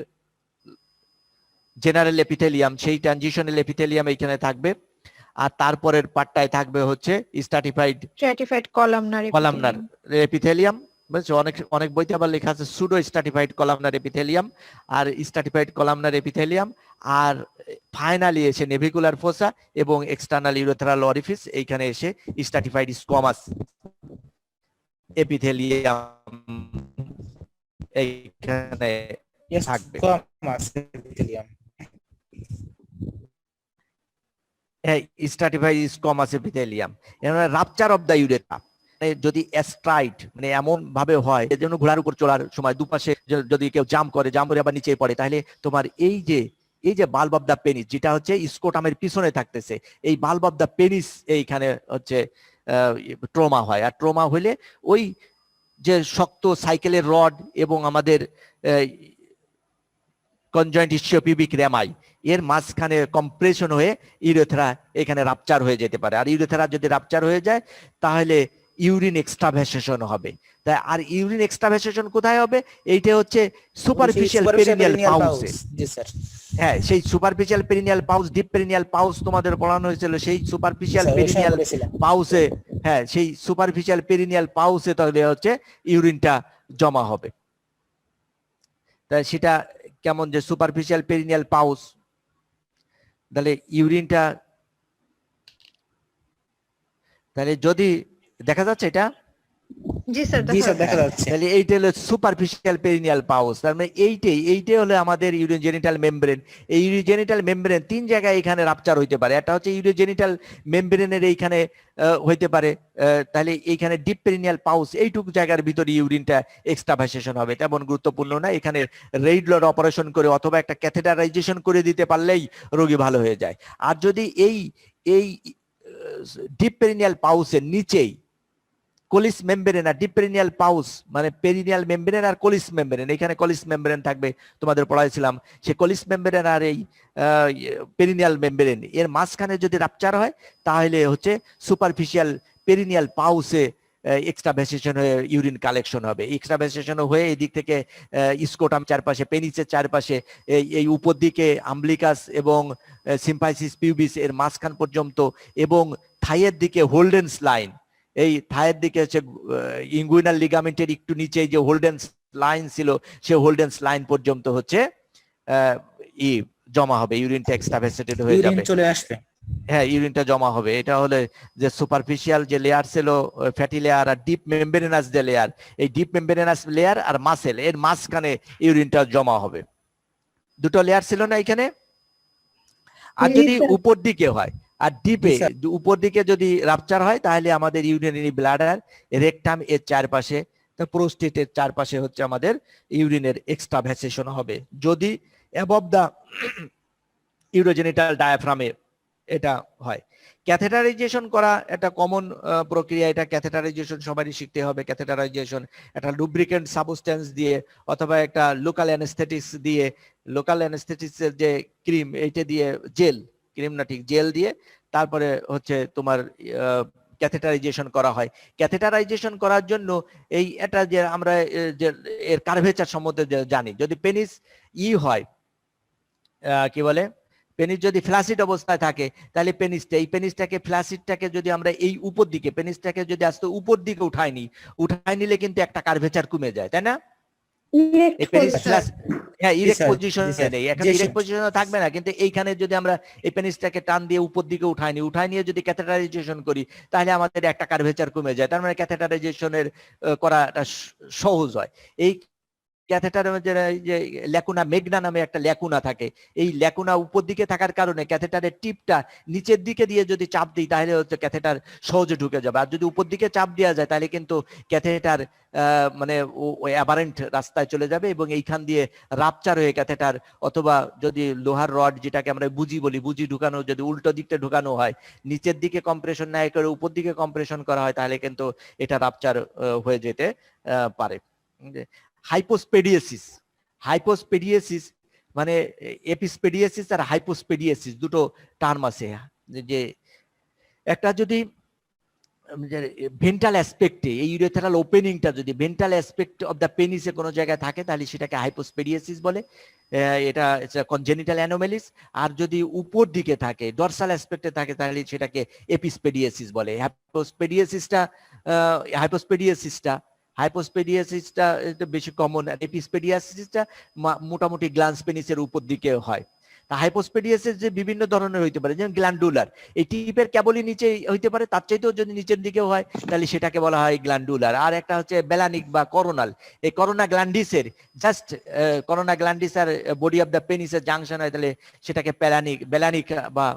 জেনারেল এপিথেলিয়াম, সেই ট্রানজিশনাল এপিথেলিয়াম এইখানে থাকবে। আর তারপরের পার্টটায় থাকবে হচ্ছে স্ট্রাটিফাইড কলামনার এপিথেলিয়াম, বুঝছো, অনেক বইতে আবার লেখা আছে সুডো স্ট্রাটিফাইড কলামনার এপিথেলিয়াম আর স্ট্রাটিফাইড কলামনার এপিথেলিয়াম। আর ফাইনালি এসে নেভিকুলার ফোসা এবং এক্সটার্নাল ইউরেথ্রাল অরিফিস, এইখানে এসে স্ট্রাটিফাইড স্কোমাস এপিথেলিয়াম এইখানে থাকবে। Stratified squamous epithelium. Rupture of the urethra যদি অ্যাস্ট্রাইট মানে এমন ভাবে হয়, যেন ঘোড়ার উপর চলার সময় দুপাশে যদি কেউ জাম্প করে আবার নিচে পড়ে, তাহলে তোমার এই যে বাল্ব অফ দ্য পেনিস, যেটা হচ্ছে স্কোটামের পিছনে থাকতেছে, এই বাল্ব অফ দ্য পেনিস এইখানে হচ্ছে ট্রমা হয়। আর ট্রমা হলে ওই যে শক্ত সাইকেলের রড এবং আমাদের কনজয়েন্ট ইসিওপিউবিক রেমাই এর মাঝখানে কম্প্রেশন হয়ে ইউরেথ্রা এখানে রাপচার হয়ে যেতে পারে। আর ইউরেথ্রা যদি রাপচার হয়ে যায় তাহলে ইউরিন এক্সট্রাভ্যাসেশন হবে। তাই আর ইউরিন এক্সট্রাভ্যাসেশন কোথায় হবে? এইটা হচ্ছে সুপারফিশিয়াল পেরিনিয়াল পাউসে।
জি স্যার।
হ্যাঁ, সেই সুপারফিশিয়াল পেরিনিয়াল পাউস, ডিপ পেরিনিয়াল পাউস তোমাদের পড়ানো হয়েছিল, সেই সুপারফিশিয়াল পেরিনিয়াল পাউসে, হ্যাঁ সেই সুপারফিশিয়াল পেরিনিয়াল পাউসে তাহলে হচ্ছে ইউরিনটা জমা হবে। তাই সেটা কেমন যে সুপারফিশিয়াল পেরিনিয়াল পাউস, তাহলে ইউরিনটা, তাহলে যদি দেখা যাচ্ছে এটা,
জি স্যার
জি স্যার দেখা যাচ্ছে।
তাহলে এইটা হলো সুপারফিশিয়াল পেরিনিয়াল পাউস। তার মানে এইটাই হলো আমাদের ইউরোজেনিটাল মেমব্রেন। এই ইউরোজেনিটাল মেমব্রেন তিন জায়গায় এখানে রাপচার হইতে পারে। একটা হচ্ছে ইউরোজেনিটাল মেমব্রেনের এইখানে হইতে পারে, তাহলে এইখানে ডিপ পেরিনিয়াল পাউস এইটুকু জায়গার ভিতরে ইউরিনটা এক্সট্রাভাসেশন হবে, তেমন গুরুত্বপূর্ণ না। এখানে রেইডলর অপারেশন করে অথবা একটা ক্যাথেটারাইজেশন করে দিতে পারলেই রোগী ভালো হয়ে যায়। আর যদি এই ডিপ পেরিনিয়াল পাউসের নিচেই কোলিস মেমব্রেন আর ডিপ পেরিনিয়াল পাউস, মানে পেরিনিয়াল মেমব্রেন আর কোলিস মেমব্রেন, এখানে কোলিস মেমব্রেন থাকবে, তোমাদের পড়াইছিলাম। সে কোলিস মেমব্রেন আর এই পেরিনিয়াল মেমব্রেন এর মাঝখানে যদি রাপচার হয় তাহলে হচ্ছে সুপারফিশিয়াল পেরিনিয়াল পাউসে এক্সট্রাভ্যাসেশন হয়ে ইউরিন কালেকশন হবে। এক্সট্রাভ্যাসেশন হয়ে এই দিক থেকে স্কোটাম চারপাশে, পেনিসের চারপাশে, এই উপর দিকে আম্বলিকাস এবং সিম্পাইসিস পিউবিস এর মাঝখান পর্যন্ত, এবং থাইয়ের দিকে হোল্ডেন্স লাইন, এই থাইয়ের দিকে হচ্ছে ইঙ্গুইনাল লিগামেন্টের একটু নিচে যে হোল্ডেন্স লাইন ছিল সে হোল্ডেন্স লাইন পর্যন্ত হচ্ছে জমা হবে, ইউরিনটা এক্সট্রাভ্যাসেটেড হয়ে যাবে,
চলে আসবে।
হ্যাঁ ইউরিনটা জমা হবে। এটা হলে যে সুপারফিশিয়াল যে লেয়ার ছিল ফ্যাটি লেয়ার আর ডিপ মেমব্রেনাস যে লেয়ার, এই ডিপ মেমব্রেনাস লেয়ার আর মাসেল এর মাঝখানে ইউরিনটা জমা হবে। দুটো লেয়ার ছিল না এখানে। আর যদি উপর দিকে হয় আর ডিপে উপর দিকে যদি রাপচার হয় তাহলে আমাদের ইউরিনারি ব্লাডার, রেকটাম এর চারপাশে, প্রোস্টেটের চারপাশে হচ্ছে আমাদের ইউরিনের এক্সট্রাভ্যাসেশন হবে যদি অ্যাবভ দা ইউরোজেনিটাল ডায়াফ্রামে এটা হয়। ক্যাথেটারাইজেশন করা একটা কমন প্রক্রিয়া, এটা ক্যাথেটারাইজেশন সবারই শিখতে হবে। ক্যাথেটারাইজেশন একটা লুব্রিকেন্ট সাবস্টেন্স দিয়ে অথবা একটা লোকাল অ্যানেস্থেটিক্স দিয়ে, লোকাল অ্যানেস্থেটিক্সের যে ক্রিম এইটা দিয়ে, জেল, ক্রিম না ঠিক জেল দিয়ে তারপরে হচ্ছে তোমার ক্যাথেটারাইজেশন করা হয়। ক্যাথেটারাইজেশন করার জন্য এই এটা যে আমরা যে এর কার্ভেচার সম্বন্ধে জানি, যদি পেনিস হয় কি বলে, পেনিস যদি ফ্ল্যাসিড অবস্থায় থাকে তাহলে এই পেনিসটাকে ফ্ল্যাসিডটাকে যদি আমরা এই উপর দিকে, পেনিসটাকে যদি আস্তে উপর দিকে উঠাই নিলে কিন্তু একটা কার্ভেচার কমে যায়, তাই না? হ্যাঁ ইরেক্ট পজিশনে নেই, এখন ইরেক্ট পজিশনে থাকবে না, কিন্তু এইখানে যদি আমরা এই পেনিসটাকে টান দিয়ে উপর দিকে উঠাই নিয়ে যদি ক্যাথেটারাইজেশন করি তাহলে আমাদের একটা কার্ভেচার কমে যায়। তার মানে ক্যাথেটারাইজেশনের করাটা সহজ হয়। এই ক্যাথেটার যে ল্যাকুনা মেগনা নামে একটা ল্যাকুনা থাকে, এই ল্যাকুনা উপর দিকে থাকার কারণে ক্যাথেটারের টিপটা নিচের দিকে দিয়ে যদি চাপ দিই তাহলে হচ্ছে ক্যাথেটার সহজে ঢুকে যাবে। আর যদি উপর দিকে চাপ দেওয়া যায় তাহলে কিন্তু ক্যাথেটার মানে ওই অ্যাবারেন্ট রাস্তায় চলে যাবে এবং এইখান দিয়ে রাপচার হয়ে ক্যাথেটার, অথবা যদি লোহার রড যেটাকে আমরা বুজি বলি, বুজি ঢুকানো যদি উল্টো দিকটা ঢুকানো হয়, নিচের দিকে কম্প্রেশন না করে উপর দিকে কম্প্রেশন করা হয় তাহলে কিন্তু এটা রাপচার হয়ে যেতে পারে। হাইপোস্পেডিয়াসিস মানে এপিস্পেডিয়াসিস আর হাইপোস্পেডিয়াসিস দুটো টার্ম আছে। যে একটা যদি ভেন্টাল অ্যাসপেক্টে, এই ইউরেথ্রাল ওপেনিংটা যদি ভেন্টাল অ্যাসপেক্ট অফ দ্য পেনিসে কোনো জায়গায় থাকে তাহলে সেটাকে হাইপোস্পেডিয়াসিস বলে, এটা কনজেনিটাল অ্যানোমালিস। আর যদি উপর দিকে থাকে, ডরসাল অ্যাসপেক্টে থাকে, তাহলে সেটাকে এপিস্পেডিয়াসিস বলে। হাইপোস্পেডিয়াসিসটা বেশি কমন, আর এপিস্পেডিয়াসিসটা মোটামুটি গ্ল্যান্স পেনিসের উপর দিকে হয়। তা হাইপোস্পেডিয়াসিস যে বিভিন্ন ধরনের হইতে পারে, যেমন গ্ল্যান্ডুলার, এই টিপের কেবলই নিচে হইতে পারে, তার চাইতেও যদি নিচের দিকেও হয় তাহলে সেটাকে বলা হয় গ্ল্যান্ডুলার। আর একটা হচ্ছে বেলানিক বা করোনাল, এই করোনা গ্ল্যান্ডিসের জাস্ট করোনা গ্ল্যান্ডিস আর বডি অফ দ্য পেনিসের জাংশন হয় তাহলে সেটাকে বেলানিক বা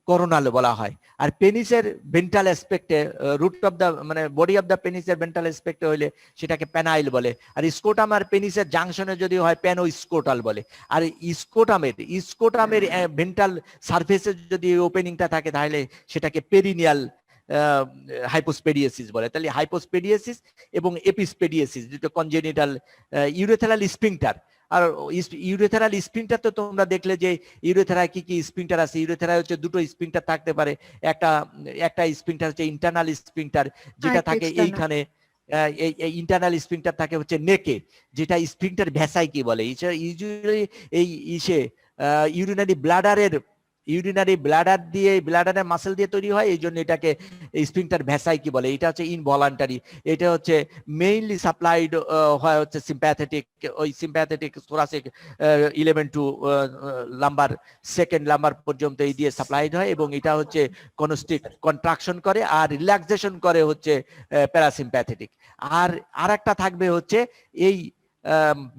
করোনাল বলা হয়। আর পেনিসের ভেন্টাল অ্যাসপেক্টে, রুট অফ দ্য মানে বডি অফ দ্য পেনিসের ভেন্টাল অ্যাসপেক্টে হইলে সেটাকে প্যানাইল বলে। আর স্কোটাম আর পেনিসের জাংশনে যদি হয় প্যানো স্কোটাল বলে। আর স্কোটামের ভেন্টাল সারফেসে যদি ওপেনিংটা থাকে তাহলে সেটাকে পেরিনিয়াল হাইপোস্পেডিয়াসিস বলে। তাহলে হাইপোস্পেডিয়াসিস এবং এপিস্পেডিয়াসিস দুটো কনজেনিটাল ইউরেথ্রাল স্ফিংটার আর ইউরেথ্রাল স্পিনটা তো তোমরা দেখলে যে ইউরেথ্রায় কি কি স্পিনটার আছে। ইউরেথ্রায় হচ্ছে দুটো স্পিনটার থাকতে পারে, একটা স্পিনটার হচ্ছে ইন্টারনাল স্পিনটার যেটা থাকে এইখানে, এই ইন্টারনাল স্পিনটার থাকে হচ্ছে নেকে, যেটা স্পিনটার ভ্যাসাই কি বলে। ইউজুয়ালি এই ইউরিনারি ব্লাডার দিয়ে, ব্লাডারের মাসেল দিয়ে তৈরি হয়, এই জন্য এটাকে স্পিনটার ভ্যাসাই কি বলে। এটা হচ্ছে ইনভলান্টারি, এটা হচ্ছে মেইনলি সাপ্লাইড হয় হচ্ছে সিম্প্যাথেটিক, ওই sympathetic thoracic 11 to second lumbar পর্যন্ত এই দিয়ে সাপ্লাইড হয়, এবং এটা হচ্ছে কন্ট্রাকশন করে আর রিল্যাক্সেশন করে হচ্ছে প্যারাসিম্প্যাথেটিক। আর একটা থাকবে হচ্ছে এই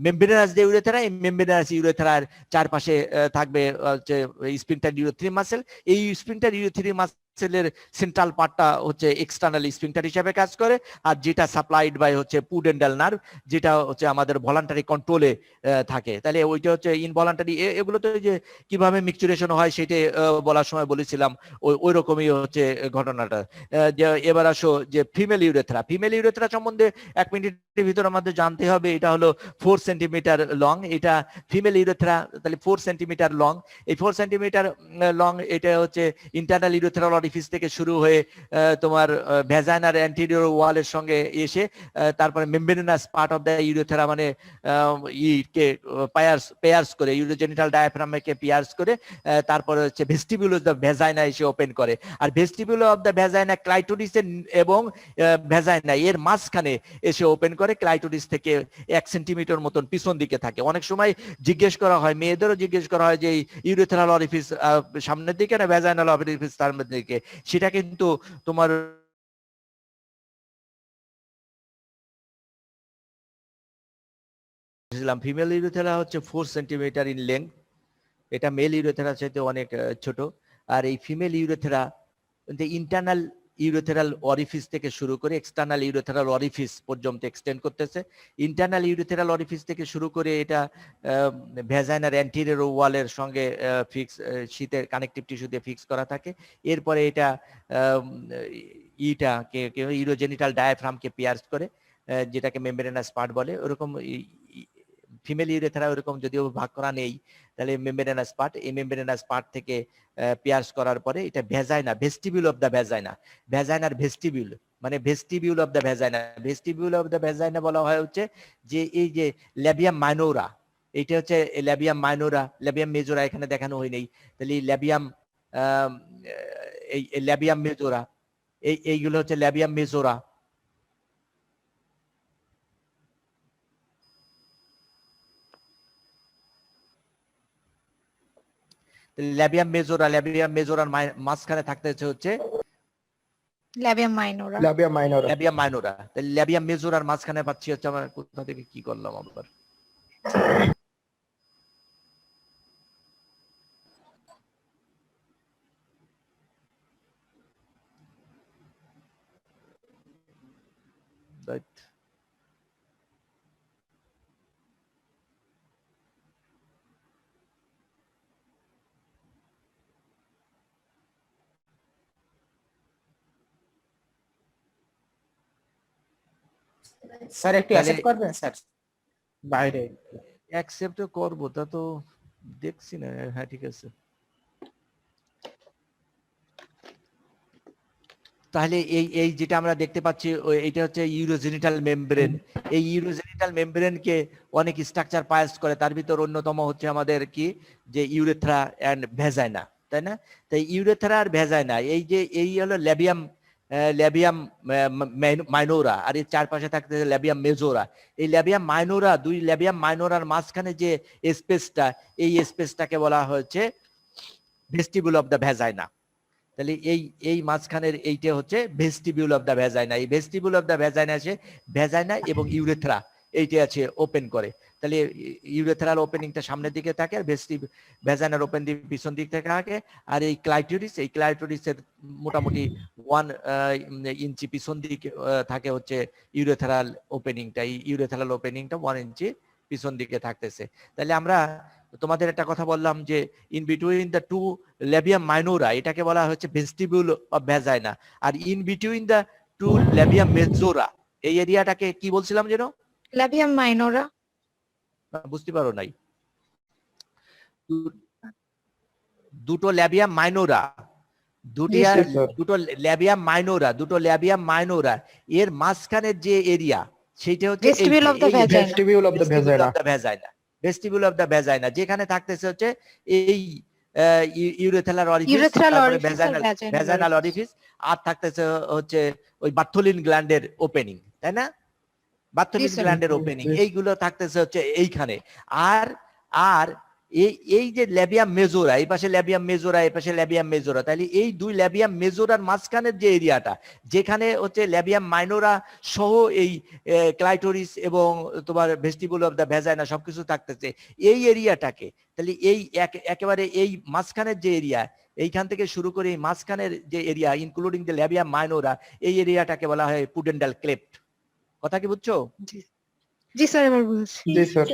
মেমব্রেনাস যে ইউরেথ্রা, এই মেমব্রেনাস ইউরেথ্রার চারপাশে থাকবে হচ্ছে স্পিনটার ইউরোথ্রি মাসেল। এই স্পিনটার ইউরোথ্রি মাসেলের সেন্ট্রাল পার্টটা হচ্ছে এক্সটার্নাল স্পিনটার হিসেবে কাজ করে, আর যেটা সাপ্লাইড বাই হচ্ছে পুডেন্ডাল নার্ভ, যেটা হচ্ছে আমাদের ভলান্টারি কন্ট্রোলে থাকে। তাহলে ওইটা হচ্ছে ইনভলান্টারি। এগুলো তো যে কিভাবে মিক্সচুরেশন হয় সেটা বলার সময় বলেছিলাম, ওই রকমই হচ্ছে ঘটনাটা। এবার আসো যে ফিমেল ইউরেথ্রা সম্বন্ধে 1 মিনিটের ভিতর আমাদের জানতে হবে। এটা হলো 4 সেন্টিমিটার লং, এটা ফিমেল ইউরেথ্রা, তাহলে 4 সেন্টিমিটার লং। এই 4 সেন্টিমিটার লং, এটা হচ্ছে ইন্টারনাল ইউরেথ্রাল অরিফিস থেকে শুরু হয়ে তোমার ভ্যাজাইনার অ্যান্টেরিয়র ওয়ালের সঙ্গে এসে তারপরে membranous part of the urethra, মানে ইকে পেয়ার্স করে, ইউরোজেনিটাল ডায়াফ্রামকে পিয়ার্স করে তারপরে হচ্ছে ভেস্টিবিউল অফ দ্য ভ্যাজাইনা এসে ওপেন করে। আর ভেস্টিবিউল অফ দ্য ভ্যাজাইনা ক্লাইটোরিসের এবং ভ্যাজাইনা এর মাঝখানে এসে ওপেন করে, ক্লাইটোরিস থেকে 1 সেন্টিমিটার মতন পিছন দিকে থাকে। অনেক সময় জিজ্ঞেস করা হয়, মেয়েদেরও জিজ্ঞেস করা হয় যে ইউরেথ্রাল অরিফিস সামনের দিকে না ভ্যাজাইনাল অরিফিস সামনের দিকে, সেটা কিন্তু তোমার ফিমেল ইউরেথ্রা হচ্ছে 4 সেন্টিমিটার ইন লেন্থ, এটা মেল ইউরেথ্রার চাইতে অনেক ছোট। আর এই female urethra internal urethral orifice থেকে শুরু করে এক্সটার্নাল ইউরেথ্রাল অরিফিস পর্যন্ত এক্সটেন্ড করতেছে। ইন্টারনাল ইউরেথ্রাল অরিফিস থেকে শুরু করে এটা ভ্যাজাইনার অ্যান্টেরিয়র ওয়ালের সঙ্গে শীতের কানেকটিভ টিস্যু দিয়ে ফিক্স করা থাকে। এরপরে এটা ইউরোজেনিটাল ডায়াফ্রামকে পিয়ার্স করে, যেটাকে মেমব্রেনাস পার্ট বলে। ওরকম ফিমেল ইউরেথ্রা ওরকম যদিও ভাগ করা নেই, তাহলে মেমব্রেনাস পার্ট, এই মেমব্রেনাস পার্ট থেকে পিয়ার্স করার পরে এটা vagina, vestibule of the vagina, ভ্যাজাইনার ভেস্টিবিউল মানে vestibule of the vagina. Vestibule of the vagina বলা হয় হচ্ছে যে এই যে ল্যাবিয়াম মাইনোরা, এইটা হচ্ছে ল্যাবিয়াম মাইনোরা, ল্যাবিয়াম মেজোরা এখানে দেখানো হয় নাই। তাহলে ল্যাবিয়াম এই ল্যাবিয়াম মেজোরা, এইগুলো হচ্ছে ল্যাবিয়াম মেজোরা। ল্যাবিয়াম মেজোরার মাঝখানে থাকতেছে হচ্ছে
ল্যাবিয়াম মাইনোরা।
ল্যাবিয়াম মেজোরার মাঝখানে পাচ্ছি হচ্ছে, আমার কোথা থেকে কি করলাম আবার,
স্যার একটু অ্যাকসেপ্ট করবেন স্যার? বাইরে
অ্যাকসেপ্ট করবো, তা তো দেখছি না। হ্যাঁ ঠিক আছে। তাহলে এই যেটা আমরা দেখতে পাচ্ছি এইটা হচ্ছে ইউরোজেনিটাল মেমব্রেন। এই ইউরোজেনিটাল মেমব্রেনকে অনেক স্ট্রাকচার পাস করে, তার ভিতর অন্যতম হচ্ছে আমাদের কি যে ইউরেথ্রা এন্ড ভ্যাজাইনা, তাই না? তাই ইউরেথ্রা আর ভ্যাজাইনা এই হলো ল্যাবিয়াম মাইনোরা, আর এর চারপাশে থাকতে ল্যাবিয়াম মেজোরা। এই ল্যাবিয়াম মাইনোরা, দুই ল্যাবিয়াম মাইনোরার মাঝখানে যে স্পেসটা, এই স্পেসটাকে বলা হচ্ছে ভেস্টিবিউল অফ দ্য ভ্যাজাইনা। তাহলে এই মাঝখানের এইটা হচ্ছে ভেস্টিবিউল অফ দ্য ভ্যাজাইনা। এই ভেস্টিবিউল অফ দ্য ভ্যাজাইনা আছে ভ্যাজাইনা এবং ইউরেথ্রা এইটা আছে ওপেন করে। তাহলে ইউরেথ্রাল ওপেনিংটা সামনের দিকে থাকে, আর ভ্যাজাইনার ওপেন দিক পিছন দিক থেকে থাকে। আর এই ক্লাইটোরিসের মোটামুটি 1 ইঞ্চি পিছন দিকে থাকে হচ্ছে ইউরেথ্রাল ওপেনিংটা। এই ইউরেথ্রাল ওপেনিংটা 1 ইঞ্চি পিছন দিকে থাকতেছে। তাহলে আমরা তোমাদের একটা কথা বললাম যে in between the two labium minora, এটাকে বলা হচ্ছে ভেস্টিবিউল অফ ভ্যাজাইনা। আর in between the two labium majora, এই এরিয়াটাকে কি বলছিলাম যেন?
Labium minora.
বুঝতে পারো নাই? দুটো ল্যাবিয়াম মাইনোরা, দুটো ল্যাবিয়াম মাইনোরা এর মাঝখানের যে এরিয়া সেটা হচ্ছে ভেস্টিবিউল অফ দ্য ভ্যাজাইনা, যেখানে থাকতেছে হচ্ছে এই ইউরেথ্রাল অরিফিস, তারপরে ভ্যাজাইনাল অরিফিস, আর থাকতেছে হচ্ছে ওই বার্থোলিন গ্ল্যান্ডের ওপেনিং, তাই না? বার্থোলিন গ্ল্যান্ডের ওপেনিং এইগুলো থাকতেছে হচ্ছে এইখানে। আর আর এই যে ল্যাবিয়াম মেজোরা, এই পাশে ল্যাবিয়াম মেজোরা, এই পাশে ল্যাবিয়াম মেজোরা, তাহলে এই দুই ল্যাবিয়াম মেজোরার মাঝখানের যে এরিয়াটা, যেখানে হচ্ছে ল্যাবিয়াম মাইনোরা সহ এই ক্লাইটোরিস এবং তোমার ভেস্টিবুল অফ দ্য ভ্যাজাইনা সবকিছু থাকতেছে, এই এরিয়াটাকে, তাহলে এই একেবারে এই মাঝখানের যে এরিয়া, এইখান থেকে শুরু করে এই মাঝখানের যে area including the labium minora, এই এরিয়াটাকে বলা হয় পুডেন্টাল ক্লেফট। কথা কি বুঝছো?
জি স্যার, এবার বুঝছি।
জি স্যার।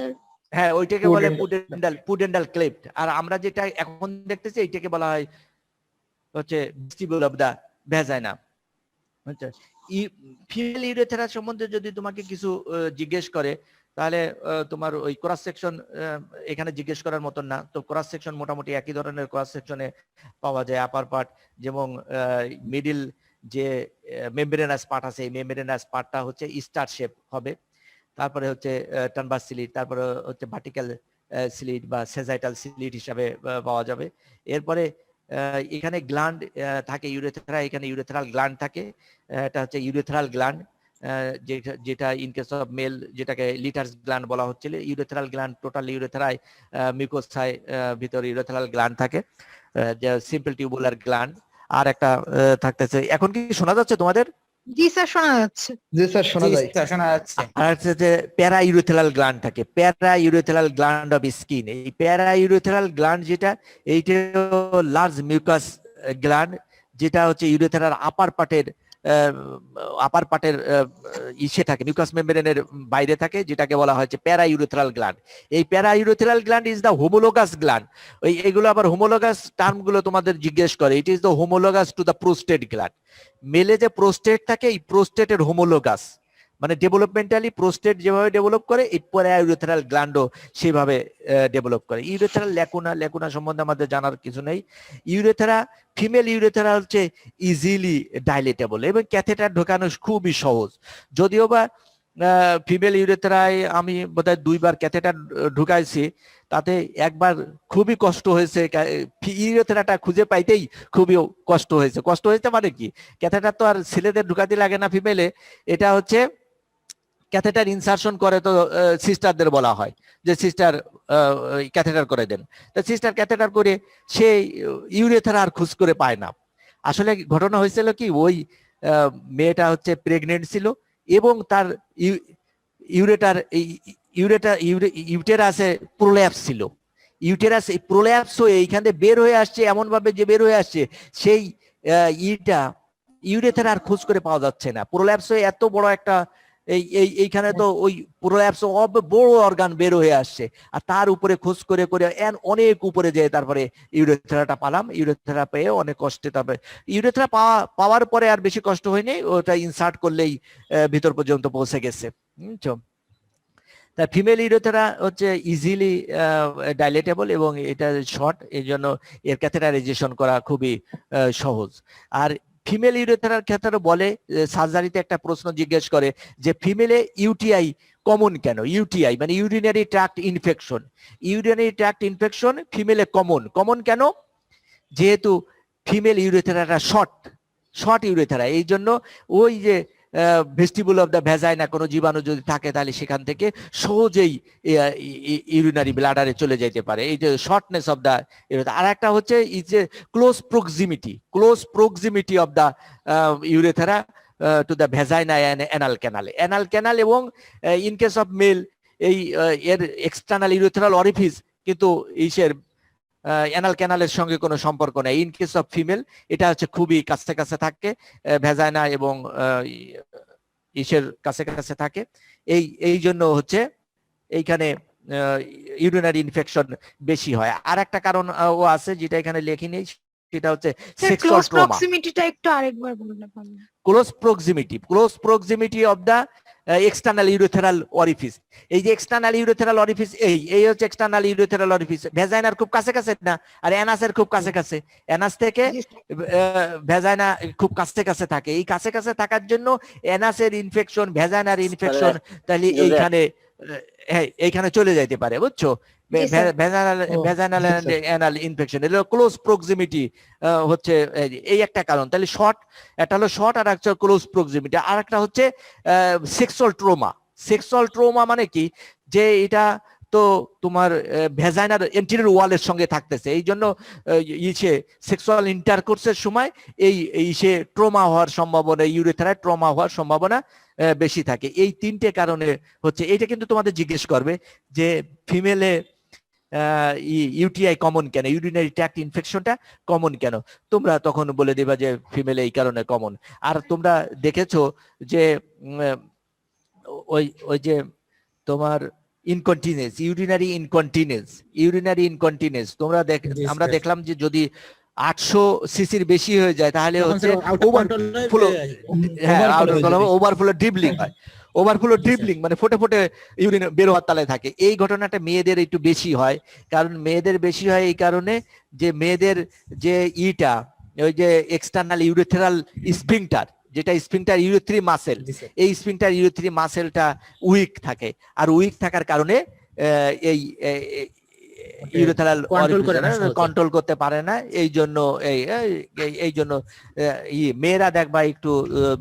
হ্যাঁ, ওইটাকে বলে পুডেন্টাল ক্লেফট। আর আমরা যেটা এখন দেখতেছি এইটাকে বলা হয় হচ্ছে ভেস্টিবুল অফ দা ভ্যাজাইনা। আচ্ছা, ফিমেল ইউরেথ্রা সম্বন্ধে যদি তোমাকে কিছু জিজ্ঞেস করে, তাহলে তোমার ওই ক্রস সেকশন এখানে জিজ্ঞেস করার মতন না। তো ক্রস সেকশন মোটামুটি একই ধরনের ক্রস সেকশনে পাওয়া যায়। আপার পার্ট যেমন মিডিল যে মেমব্রেনাস পার্ট আছে, এই মেমব্রেনাস পার্টটা হচ্ছে স্টার শেপ হবে, তারপরে হচ্ছে ট্রানভার্স স্লিট, তারপরে হচ্ছে ভার্টিক্যাল স্লিট বা সেজাইটাল স্লিট হিসাবে পাওয়া যাবে। এরপরে এখানে গ্ল্যান্ড থাকে ইউরেথ্রা, এখানে ইউরেথ্রাল গ্ল্যান্ড থাকে, এটা হচ্ছে ইউরেথ্রাল গ্ল্যান্ড, যেটা ইন কেস অফ মেল যেটাকে লিটার্স গ্ল্যান্ড বলা হচ্ছিল। ইউরেথ্রাল গ্ল্যান্ড টোটাল ইউরেথ্রায় মিউকোসায় ভিতরে ইউরেথ্রাল গ্ল্যান্ড থাকে, সিম্পল টিউবুলার গ্ল্যান্ড। আর একটা থাকতেছে, এখন কি শোনা যাচ্ছে তোমাদের?
জি স্যার, শোনা যাচ্ছে।
জি স্যার, শোনা যাচ্ছে।
আর হচ্ছে যে প্যারা ইউরেথ্রাল গ্ল্যান্ড থাকে, প্যারা ইউরেথ্রাল গ্ল্যান্ড অফ স্কিন। এই প্যারা ইউরেথ্রাল গ্ল্যান্ড যেটা, এইটা লার্জ মিউকাস গ্ল্যান্ড, যেটা হচ্ছে ইউরেথ্রার আপার পার্টের ইসে থাকে, মিউকাস মেমব্রেনের বাইরে থাকে, যেটাকে বলা হয়েছে প্যারা ইউরেথ্রাল গ্ল্যান্ড। এই প্যারা urethral gland is the homologous gland. এগুলো আবার হোমোলোগাস টার্মগুলো তোমাদের জিজ্ঞেস করে। It is the homologous to the prostate gland. মেলে যে প্রোস্টেট থাকে, এই প্রোস্টেটের হোমোলোগাস, মানে ডেভেলপমেন্টালি প্রোস্টেট যেভাবে ডেভেলপ করে, এই প্যারা ইউরেথ্রাল গ্ল্যান্ডও সেভাবে ডেভেলপ করে। ইউরেথ্রাল ল্যাকুনা সম্বন্ধে আমাদের জানার কিছু নেই। ইউরেথ্রা, ফিমেল ইউরেথ্রা হচ্ছে ইজিলি ডাইলেটেবল এবং ক্যাথেটার ঢোকানো খুবই সহজ। যদিও বা ফিমেল ইউরেথ্রায় আমি বোধহয় 2 বার ক্যাথেটার ঢুকাইছি, তাতে একবার খুবই কষ্ট হয়েছে, ইউরেথ্রাটা খুঁজে পাইতেই খুবই কষ্ট হয়েছে মানে কি, ক্যাথেটার তো আর ছেলেদের ঢুকাতে লাগে না ফিমেলে, এটা হচ্ছে ক্যাথেটার ইনসারশন করে তো সিস্টারদের বলা হয় যে সিস্টার ক্যাথেটার করে দেন। তো সিস্টার ক্যাথেটার করে সেই ইউরেথ্রা আর খোঁজ করে পায় না। আসলে ঘটনা হয়েছিল কি, ওই মেয়েটা হচ্ছে প্রেগনেন্ট ছিল এবং তার ইউটেরাসে প্রোল্যাপস ছিল। ইউটেরাস এই প্রোল্যাপস হয়ে এইখানে বের হয়ে আসছে, এমন ভাবে যে বের হয়ে আসছে, সেই ইউরেথ্রা আর খোঁজ করে পাওয়া যাচ্ছে না। প্রোল্যাপস হয়ে এত বড় একটা এইখানে তো ওই প্রোল্যাপস বড় অর্গান বের হয়ে আসছে, আর তার উপরে খোঁজ করে অনেক উপরে যেয়ে তারপরে ইউরেথ্রাটা পালাম। ইউরেথ্রা পেয়ে অনেক কষ্টে, তারপরে ইউরেথ্রা পাওয়ার পরে আর বেশি কষ্ট হয়নি, ওটা ইনসার্ট করলেই ভিতর পর্যন্ত পৌঁছে গেছে। তা ফিমেল ইউরেথ্রা হচ্ছে ইজিলি ডাইলেটেবল এবং এটা শর্ট, এই জন্য এর ক্যাথেটারাইজেশন করা খুবই সহজ। আর ফিমেল ইউরেথ্রার ক্ষেত্রে বলে, সার্জারিতে একটা প্রশ্ন জিজ্ঞেস করে যে ফিমেলে ইউটিআই কমন কেন? ইউটিআই মানে urinary tract infection. Urinary tract infection ফিমেলে কমন কেন? যেহেতু ফিমেল ইউরেথ্রাটা শর্ট ইউরেথ্রা, এই জন্য ওই যে ভেস্টিবুল অফ দ্য ভ্যাজাইনা কোনো জীবাণু যদি থাকে, তাহলে সেখান থেকে সহজেই ইউরিনারি ব্লাডারে চলে যেতে পারে, এই যে শর্টনেস অফ দ্য। আর একটা হচ্ছে এই যে close proximity of the urethra to the vagina anal canal এবং ইন কেস অফ মেল এই এর এক্সটার্নাল ইউরেথ্রাল অরিফিস কিন্তু ইসের অ্যানাল ক্যানালের সঙ্গে কোনো সম্পর্ক নেই। ইন কেস অফ ফিমেল এটা হচ্ছে খুবই কাছে থাকে, ভ্যাজাইনা এবং ইসের কাছে থাকে। এই জন্য হচ্ছে এইখানে ইউরিনারি ইনফেকশন বেশি হয়। আর একটা কারণ ও আছে যেটা এখানে লেখিনি, সেটা হচ্ছে সেক্সুয়াল ট্রমা।
প্রক্সিমিটিটা একটু আরেকবার বলুন।
Close proximity of the external urethral orifice. এই যে এক্সটার্নাল ইউরোথেরাল অরিফিস, এই হচ্ছে এক্সটার্নাল ইউরোথেরাল অরিফিস। ভেজাইনার খুব কাছে কাছে না, আর অ্যানাসের খুব কাছে কাছে। অ্যানাস থেকে ভেজাইনা খুব কাছে কাছে থাকে। এই কাছে কাছে থাকার জন্য অ্যানাসের ইনফেকশন, ভেজাইনার ইনফেকশন তাহলে এইখানে চলে যাইতে পারে, বুঝছো? ভেজাইনাল অ্যানাল ইনফেকশন, এগুলো ক্লোজ প্রক্সিমিটি হচ্ছে এই একটা কারণ। তাহলে শর্ট, একটা হলো শর্ট, আর একটা ক্লোজ প্রক্সিমিটি। আর একটা হচ্ছে সেক্সুয়াল ট্রমা। সেক্সুয়াল ট্রমা মানে কি, যে এটা তো তোমার ভেজাইনার এন্টিরিয়র ওয়ালের সঙ্গে থাকতেছে, এই জন্য ইসে সেক্সুয়াল ইন্টারকোর্সের সময় ইসে ট্রমা হওয়ার সম্ভাবনা, ইউরেথ্রায় ট্রমা হওয়ার সম্ভাবনা বেশি থাকে। এই তিনটে কারণে হচ্ছে। এটা কিন্তু তোমাদের জিজ্ঞেস করবে যে ফিমেলে ইউটিআই কমন কেন, ইউরিনারি ট্র্যাক্ট ইনফেকশনটা কমন কেন, তোমরা তখন বলে দিবা যে ফিমেলে এই কারণে কমন। আর তোমরা দেখেছো যে ওই যে তোমার ইনকন্টিনেন্স, ইউরিনারি ইনকন্টিনেন্স তোমরা আমরা দেখলাম যে যদি 800 সিসির বেশি হয়ে যায় তাহলে হচ্ছে ওভারফ্লো ড্রিবলিং হয়। ওভারফ্লো ড্রিবলিং মানে ফোটে ফোটে ইউরিন বের হওয়ার তালে থাকে। এই ঘটনাটা মেয়েদের একটু বেশি হয়। কারণ মেয়েদের বেশি হয় এই কারণে যে মেয়েদের যে ওই যে এক্সটার্নাল ইউরেথ্রাল স্ফিংটার, যেটা স্ফিংটার ইউরেথ্রি মাসেল, এই স্ফিংটার ইউরেথ্রি মাসেলটা উইক থাকে। আর উইক থাকার কারণে এই ইউরেথ্রাল কন্ট্রোল করতে পারে না। এই জন্য এই জন্য মেয়েরা দেখবা একটু,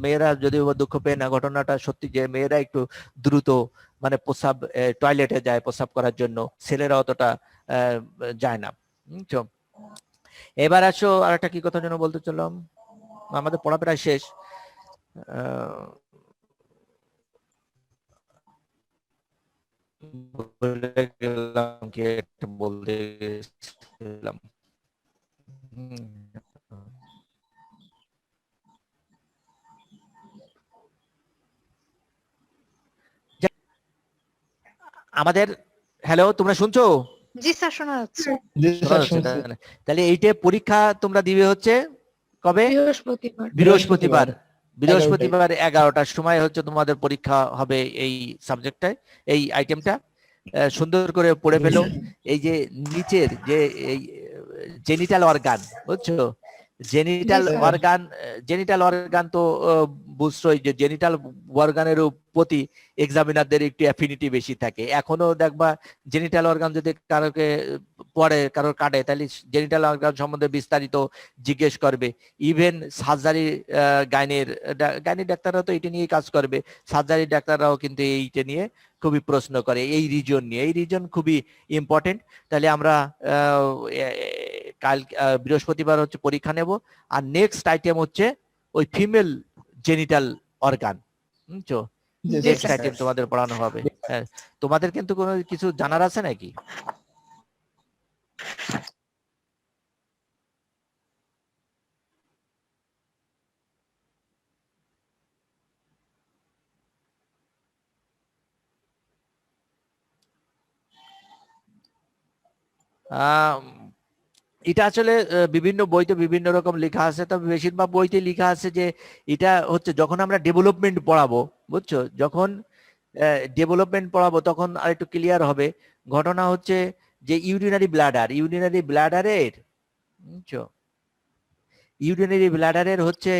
মেয়েরা যদি দুঃখ পেয়ে না, ঘটনাটা সত্যি যে মেয়েরা একটু দ্রুত মানে প্রস্রাব টয়লেটে যায় প্রস্রাব করার জন্য, ছেলেরা অতটা যায় না। এবার আসো আরেকটা কি কথা যেন বলতে চললাম, আমাদের পড়া প্রায় শেষ। বলে গেলাম কি একটা বলতে গেছিলাম। আমাদের হ্যালো, তোমরা শুনছো?
জি স্যার, শোনা যাচ্ছে।
তাহলে এইটা পরীক্ষা তোমরা দিবে হচ্ছে কবে?
বৃহস্পতিবার।
বৃহস্পতিবার 11টার সময় হচ্ছে তোমাদের পরীক্ষা হবে এই সাবজেক্টটায়, এই আইটেমটা। সুন্দর করে পড়ে ফেলো। এই যে নিচের যে এই জেনিটাল অর্গান, বুঝছো? জেনিটাল অর্গান তো বুঝছোই যে জেনিটাল অর্গানের প্রতি এক্সামিনারদের একটু অ্যাফিনিটি বেশি থাকে। এখনো দেখবা জেনিটাল অর্গান যদি কারোকে পড়ে, কারোর কাটে, তাহলে জেনিটাল অর্গান সম্বন্ধে বিস্তারিত জিজ্ঞেস করবে। ইভেন সার্জারি গাইনির ডাক্তাররা তো এটা নিয়ে কাজ করবে, সার্জারি ডাক্তাররাও কিন্তু এইটা নিয়ে খুবই প্রশ্ন করে, এই রিজন নিয়ে। এই রিজন খুবই ইম্পর্টেন্ট। তাহলে আমরা কাল বৃহস্পতিবার হচ্ছে পরীক্ষা নেব। আর নেক্সট আইটেম হচ্ছে ওই ফিমেল জেনিটাল অর্গান, বুঝছো? নেক্সট আইটেম তোমাদের পড়ানো হবে। হ্যাঁ, তোমাদের কিন্তু কোনো কিছু জানার আছে নাকি? এটা আসলে বিভিন্ন বইতে বিভিন্ন রকম লেখা আছে, তবে বেশিরভাগ বইতে লেখা আছে যে এটা হচ্ছে যখন আমরা ডেভেলপমেন্ট পড়াবো, বুঝছো, যখন ডেভেলপমেন্ট পড়াবো তখন আরেকটু ক্লিয়ার হবে। ঘটনা হচ্ছে যে ইউরিনারি ব্লাডারের, বুঝছো, ইউরিনারি ব্লাডারের হচ্ছে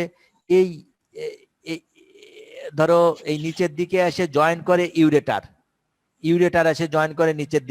এই ধরো এই নিচের দিকে এসে জয়েন করে ইউরেটার এসে জয়েন করে নিচের দিকে।